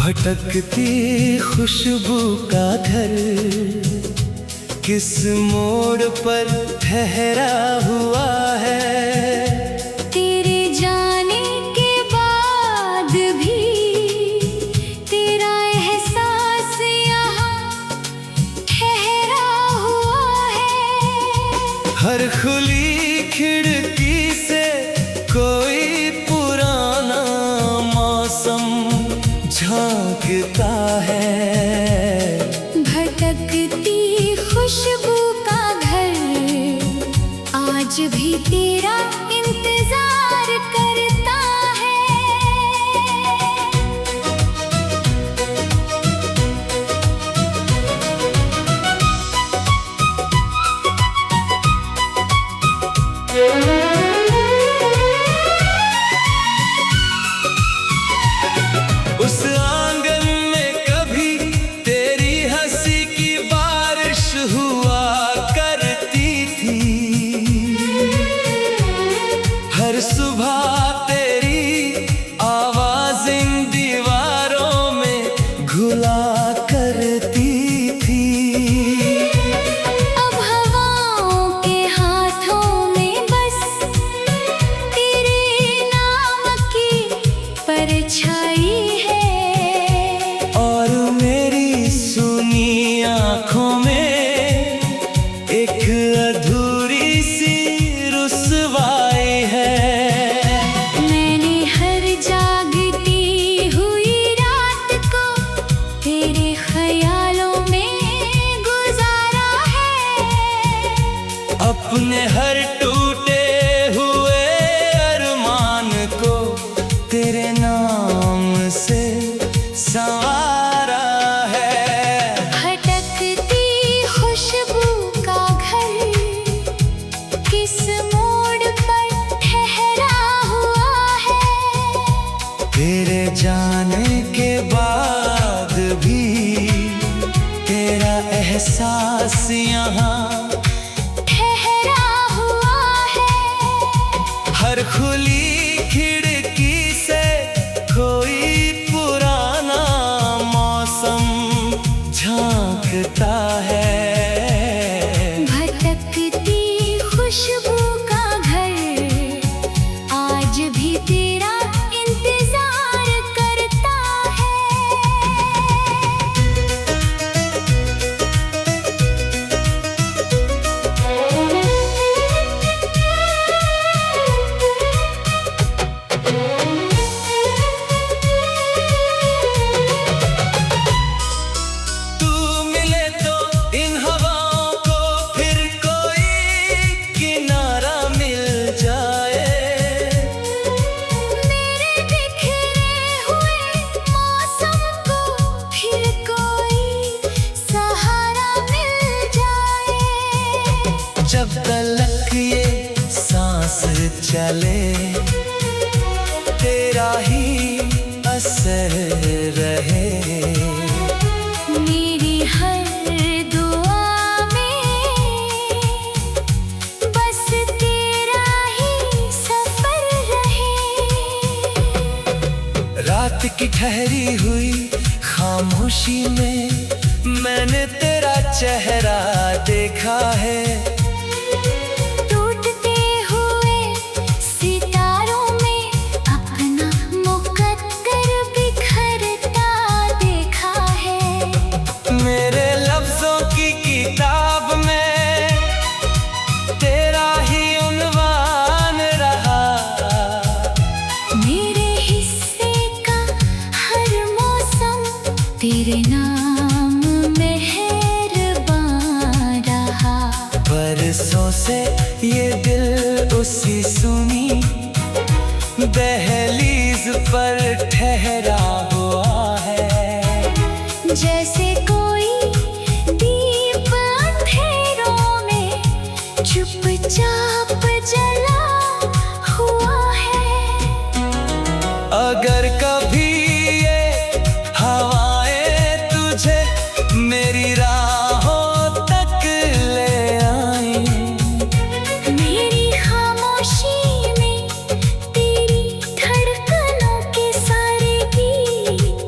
भटकती खुशबू का घर किस मोड़ पर ठहरा हुआ है। तेरे जाने के बाद भी तेरा एहसास यहाँ ठहरा हुआ है। हर खुली खिड़की से कोई पुराना मौसम झांकता है। भटकती खुशबू का घर आज भी तेरा इंतजार करता है। उस आंगन में कभी तेरी हंसी की बारिश हुआ करती थी। हर सुबह तेरी आवाज इन दीवारों में घुला करती थी। अब हवाओं के हाथों में बस तेरे नाम की परछाई है। और मेरी सुनी आँखों में एक अधूरी सी रुसवाई है। मैंने हर जागती हुई रात को तेरे ख्यालों में गुजारा है। अपने हर टूटे हुए अरमान को तेरे नाम से संवारा है। भटकती खुशबू का घर किस मोड़ पर ठहरा हुआ है। तेरे जाने के बाद भी तेरा एहसास यहाँ ठहरा हुआ है। हर खुली खिड़की से कोई पुराना मौसम झांकता है। भटकती खुशबू का घर आज भी तेरा इंतजार करता है। तू मिले तो इन हवाओं को फिर कोई किनारा मिल जाए। मेरे बिखरे हुए मौसम को फिर कोई सहारा मिल जाए। जब तलक ये सांस चले तेरा ही असर रहे। मेरी हर दुआ में बस तेरा ही सफर रहे। रात की ठहरी हुई खामोशी में मैंने तेरा चेहरा देखा है। टूटते हुए सितारों में अपना मुकद्दर बिखरता देखा है। मेरे लफ्जों की किताब में तेरा ही उन्वान रहा। मेरे हिस्से का हर मौसम तेरे नाम मेहरबान रहा। बरसों से ये दिल उसी सुनी दहलीज पर ठहरा हुआ है। जैसे कोई दीप अंधेरों में चुपचाप जला हुआ है। अगर कभी ये हवाएं तुझे मेरी राहों तक ले आईं, मेरी खामोशी में तेरी धड़कनों के सारे गीत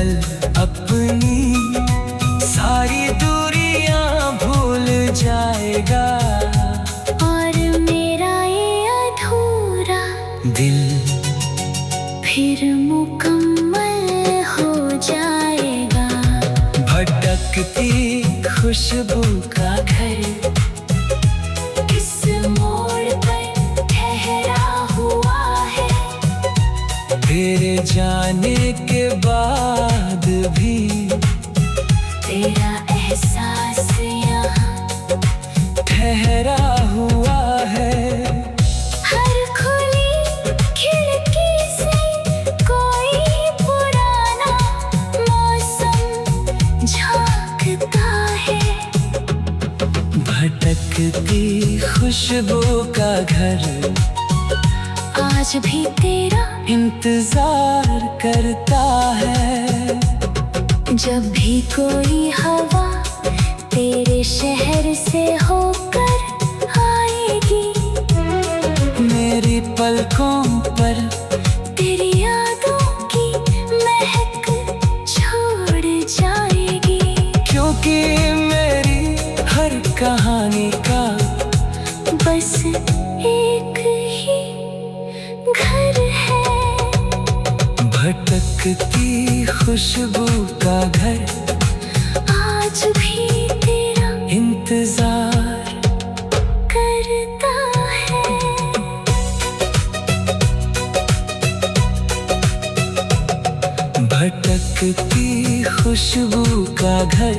पल अपनी सारी दूरियां भूल जाएगा, और मेरा ये अधूरा दिल फिर मुकम्मल हो जाएगा। भटकती खुशबू का घर किस मोड़ पर ठहरा हुआ है, तेरे जाने के बाद भी तेरा एहसास यहाँ ठहरा हुआ है। हर खुली खिड़की से कोई पुराना मौसम झांकता है। भटकती खुशबू का घर आज भी तेरा इंतजार करता है। जब भी कोई हवा तेरे शहर से होकर आएगी, मेरी पलकों पर तेरी यादों की महक छोड़ जाएगी। क्योंकि मेरी हर कहानी का बस एक ही घर है। भटकती खुशबू का घर आज भी तेरा इंतजार करता है। भटकती खुशबू का घर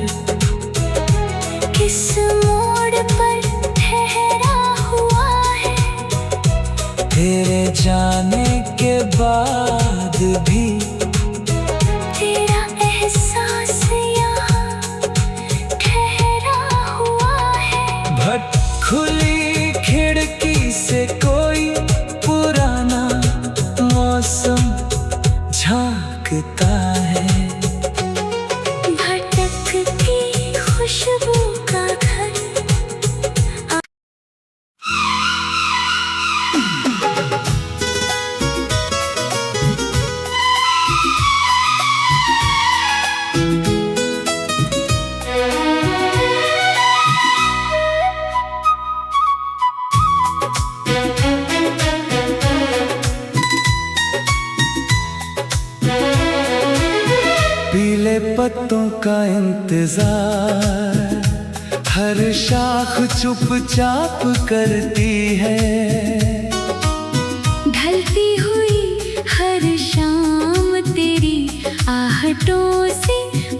किस मोड़ पर ठहरा हुआ है, तेरे जाने के बाद भी तेरा एहसास यहाँ ठहरा हुआ है। खुली खिड़की से कोई पुराना मौसम झांकता है। भटकती खुशबू का घर पीले पत्तों का इंतजार हर शाख चुपचाप करती है। ढलती हुई हर शाम तेरी आहटों से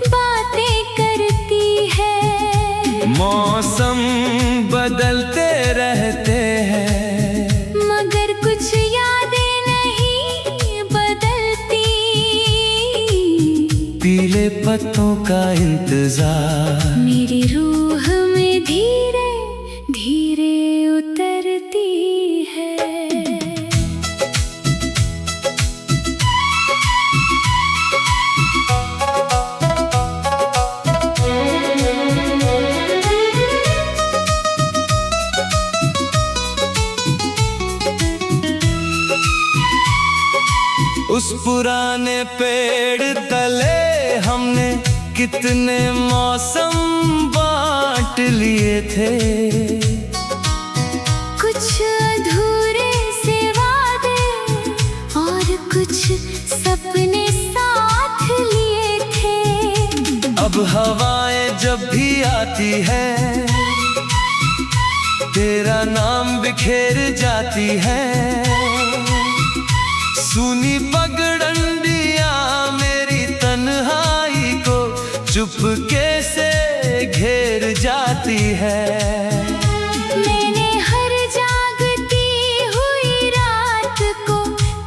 बातें करती है। मौसम बदलते रहते हैं मगर कुछ यादें नहीं बदलती। पीले पत्तों का इंतजार मेरी रूह में धीरे धीरे उतरती है। उस पुराने पेड़ तले हमने कितने मौसम बांट लिए थे। कुछ अधूरे से वादे और कुछ सपने साथ लिए थे। अब हवाएं जब भी आती है तेरा नाम बिखेर जाती है। सुनी पगडंडियां मेरी तन्हाई को चुपके से घेर जाती है। मैंने हर जागती हुई रात को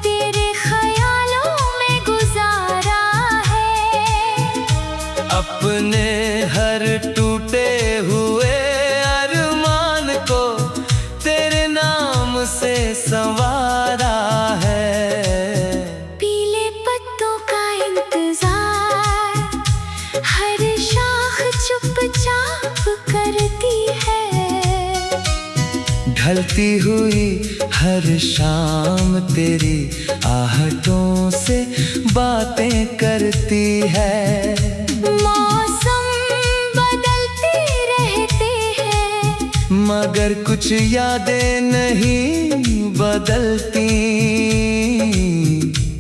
तेरे ख्यालों में गुजारा है। अपने हर टूटे हुए अरमान को तेरे नाम से संवारा है। पीले पत्तों का इंतजार हर शाख चुपचाप करती है। ढलती हुई हर शाम तेरी आहटों से बातें करती है। मौसम बदलते रहते हैं मगर कुछ यादें नहीं बदलती।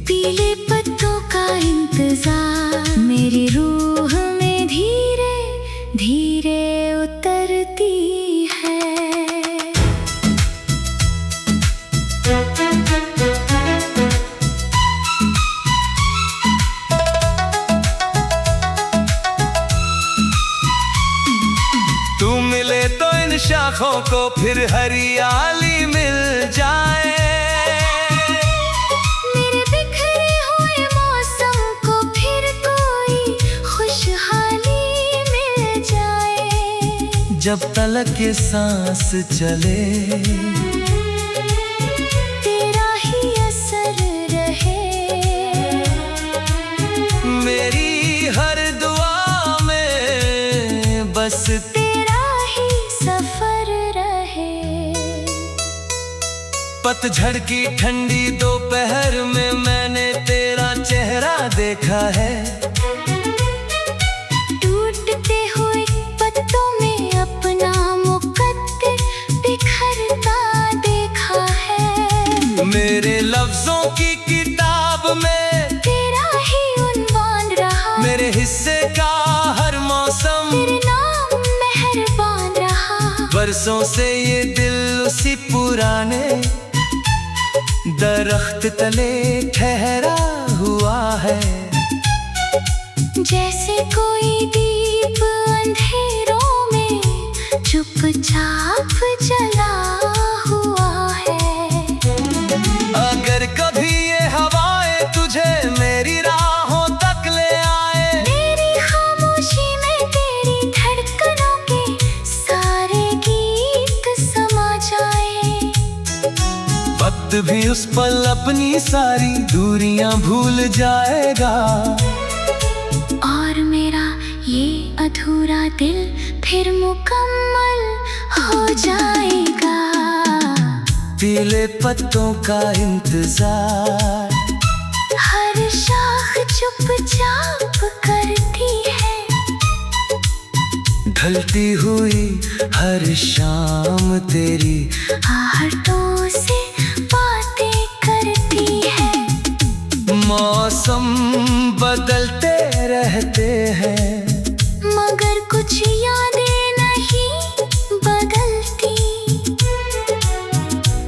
पीले पत्तों का इंतजार मेरी रूह में धीरे धीरे उतरती है। तू मिले तो इन शाखों को फिर हरियाली मिल जाए। मेरे बिखरे हुए मौसम को फिर कोई खुशहाली मिल जाए। जब तलक ये सांस चले तेरा ही असर रहे। मेरी हर दुआ में बस तेरा ही सफर रहे। पतझड़ की ठंडी दोपहर में मैंने तेरा चेहरा देखा है। टूटते हुए पत्तों में अपना मुकद्दर बिखरता देखा है। मेरे लफ्जों की किताब में तेरा ही उन्वान रहा। मेरे हिस्से का हर मौसम तेरे नाम मेहरबान रहा। बरसों से ये दिल उसी पुराने दरख्त तले ठहरा हुआ है। जैसे कोई दीप अंधेरों में चुपचाप जला हुआ है। अगर कभी ये हवाएं तुझे मेरी राहों तक ले आए, मेरी खामोशी में तेरी धड़कनों के सारे गीत समा जाए। वक्त भी उस पल अपनी सारी दूरियां भूल जाएगा। और मेरा ये अधूरा दिल फिर मुकम्मल हो जाएगा। पीले पत्तों का इंतजार हर शाख चुपचाप करती है। ढलती हुई हर शाम तेरी आहटों से बातें करती है। मौसम बदलते रहते हैं मगर कुछ यादें नहीं बदलती।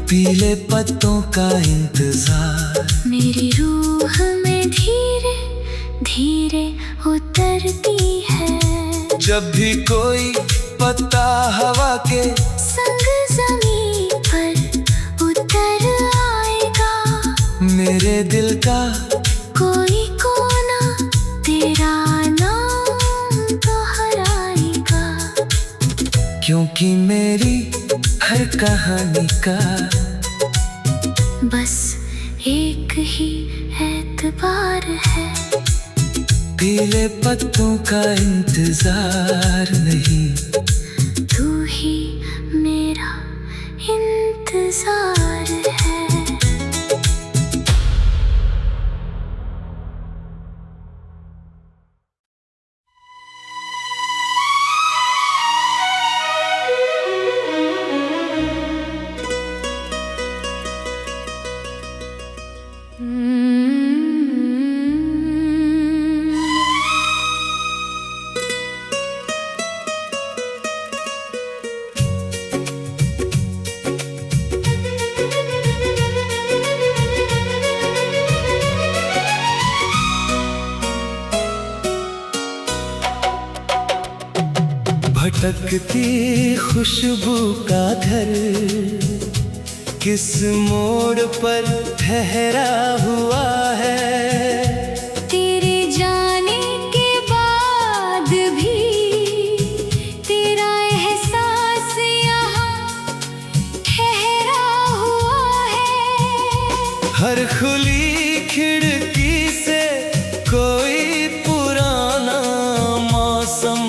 पीले पत्तों का इंतजार मेरी रूह में धीरे धीरे उतरती है। जब भी कोई पत्ता हवा के संग ज़मीन पर उतर आएगा। मेरे दिल का कोई कोना तेरा नाम दोहराएगा। क्योंकि मेरी हर कहानी का बस एक ही एतबार है। पीले पत्तों का इंतजार नहीं, तू ही मेरा इंतजार है। भटकती खुशबू का घर किस मोड़ पर ठहरा हुआ है। तेरे जाने के बाद भी तेरा एहसास यहाँ ठहरा हुआ है। हर खुली खिड़की से कोई पुराना मौसम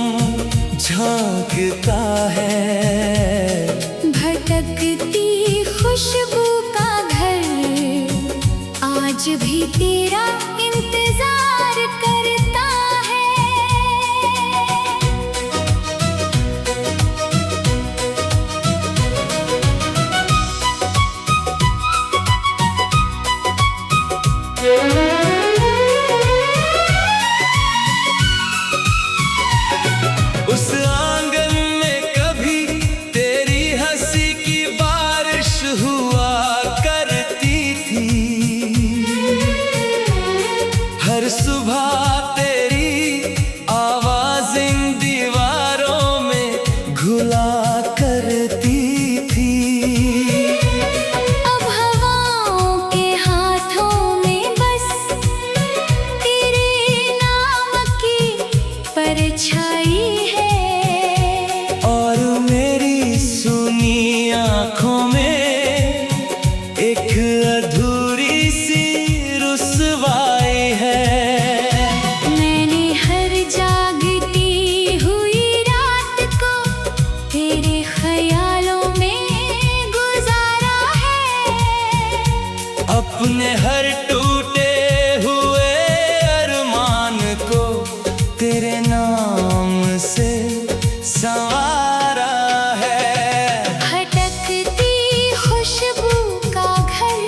झांकता है। भटक भटकती खुशबू का घर आज भी तेरा इंतजार करता है। उस आंगन में कभी तेरी हंसी की बारिश हुआ करती थी। हर सुबह तेरी आवाज इन दीवारों में घुला करती थी। अब हवाओं के हाथों में बस तेरे नाम की परछाई है। और मेरी सुनी आँखों में एक अधूरी सी रुसवाई है। मैंने हर जागती हुई रात को तेरे ख्यालों में गुजारा है। अपने हर टूटे हुए अरमान को तेरे नाम से संवारा है। भटकती खुशबू का घर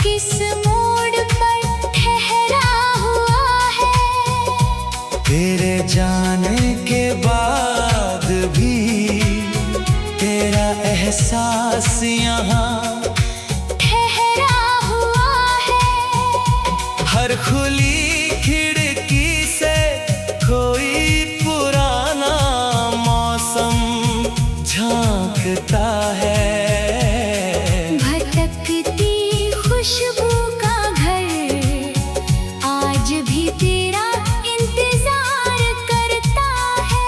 किस मोड़ पर ठहरा हुआ है। तेरे जाने के बाद भी तेरा एहसास यहाँ ठहरा हुआ है। हर खुली खिड़की से कोई पुराना मौसम झांकता है। भटकती खुशबू का घर आज भी तेरा इंतजार करता है।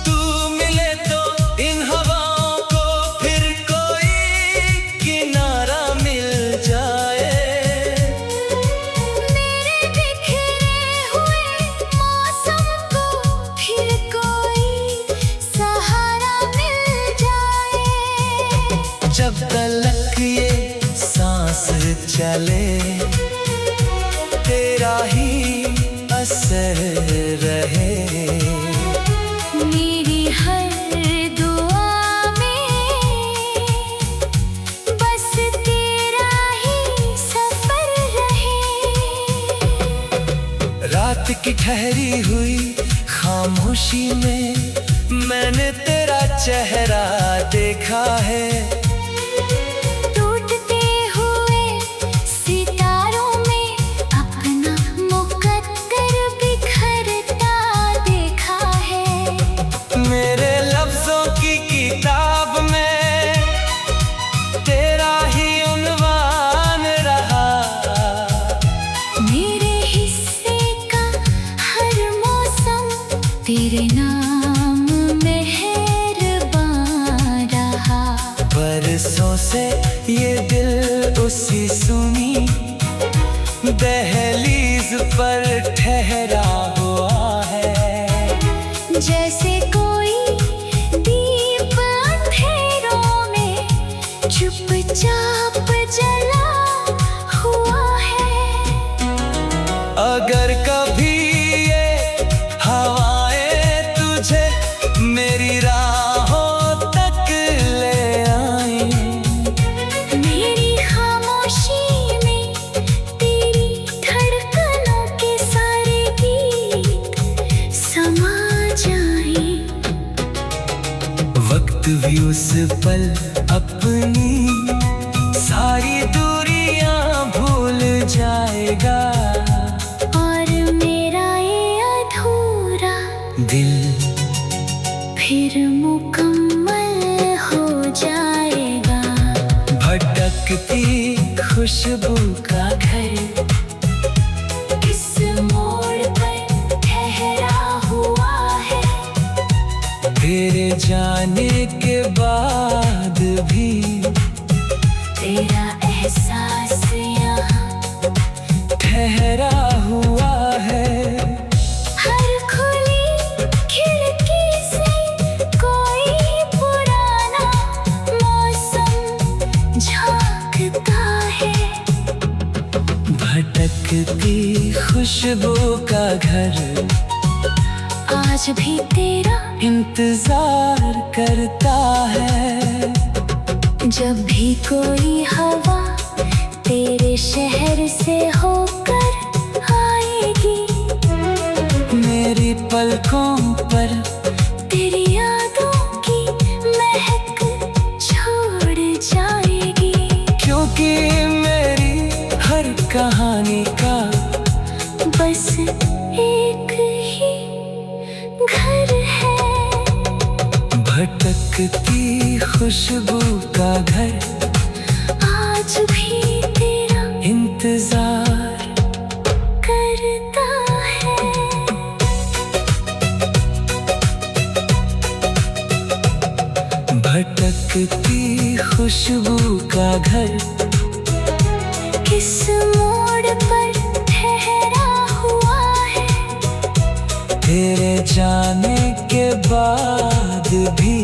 तू मिले तो इन हवाओं को फिर कोई किनारा मिल जाए। मेरे बिखरे हुए मौसम को फिर कोई सहारा मिल जाए। जब तलक ये सांस चले तेरा ही असर रहे। मेरी हर दुआ में बस तेरा ही सफर रहे। रात की ठहरी हुई खामोशी में मैंने तेरा चेहरा देखा है। टूटते हुए सितारों में अपना मुकद्दर बिखरता देखा है। मेरे लफ्जों की किताब में तेरा ही उन्वान रहा। मेरे हिस्से का हर मौसम तेरे नाम मेहरबान रहा। बरसों से ये दिल उसी सुनी दहलीज पर ठहरा हुआ है। जैसे कोई दीप अंधेरों में चुपचाप जला हुआ है। अगर कभी ये हवाएं तुझे मेरी राहों तक ले आईं, मेरी खामोशी में तेरी धड़कनों के सारे गीत समा जाएं। वक्त भी उस पल अपनी सारी दूरियां भूल जाएगा। और मेरा ये अधूरा दिल फिर मुकम्मल हो जाएगा। भटकती खुशबू का घर इस मोड़ पर ठहरा हुआ है। तेरे जाने जाने के बाद भी तेरा एहसास यहाँ ठहरा हुआ है। हर खुली खिड़की से कोई पुराना मौसम झांकता है। भटकती खुशबू का घर आज भी तेरा इंतजार करता है। जब भी कोई हवा तेरे शहर से होकर आएगी, मेरी पलकों पर तेरी यादों की महक छोड़ जाएगी। क्योंकि मेरी हर कहानी का बस एक ही घर है। भटकती खुशबू का घर आज भी तेरा इंतजार करता है। भटकती खुशबू का घर किस मोड़ पर ठहरा हुआ है। तेरे जाने के बाद भी